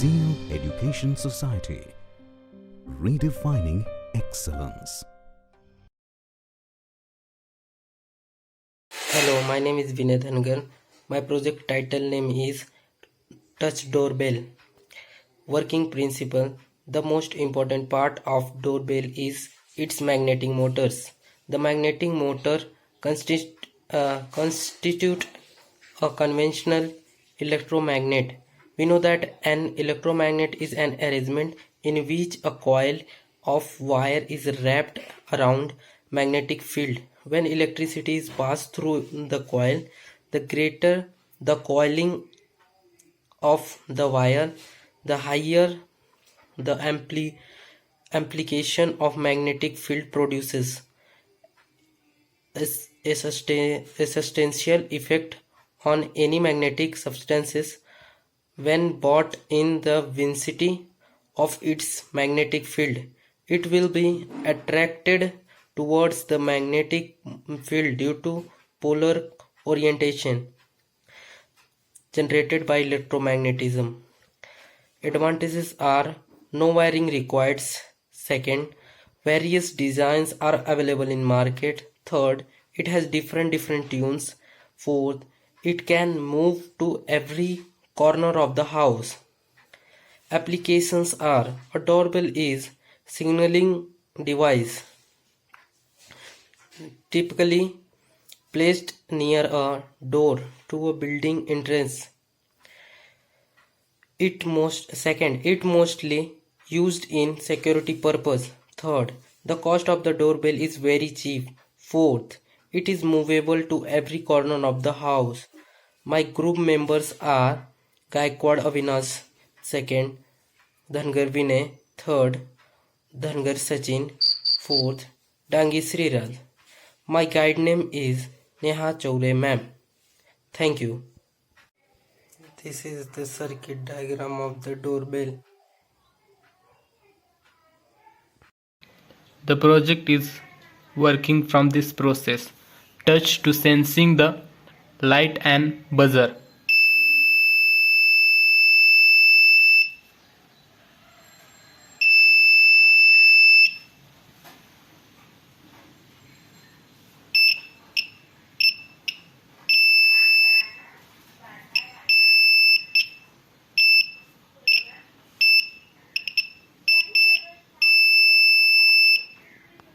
Zeal Education Society, redefining excellence. Hello, my name is Dnyanganga. My project title name is Touch Doorbell. Working principle. The most important part of doorbell is its magnetic motors. The magnetic motor constitute a conventional electromagnet. We know that an electromagnet is an arrangement in which a coil of wire is wrapped around magnetic field. When electricity is passed through the coil, the greater the coiling of the wire, the higher the amplification of magnetic field produces a substantial effect on any magnetic substances when brought in the vicinity of its magnetic field. It will be attracted towards the magnetic field due to polar orientation generated by electromagnetism. Advantages are no wiring required. Second, various designs are available in market. Third, it has different tunes. Fourth, it can move to every corner of the house. Applications are: a doorbell is signaling device typically placed near a door to a building entrance. It mostly used in security purpose. Third, the cost of the doorbell is very cheap. Fourth, it is movable to every corner of the house. My group members are Gaikwad Avinash, second, Dhangar Vinay, third, Dhangar Sachin, fourth, Dangi Sriraj. My guide name is Neha Choure ma'am. Thank you. This is the circuit diagram of the doorbell. The project is working from this process: touch to sensing the light and buzzer.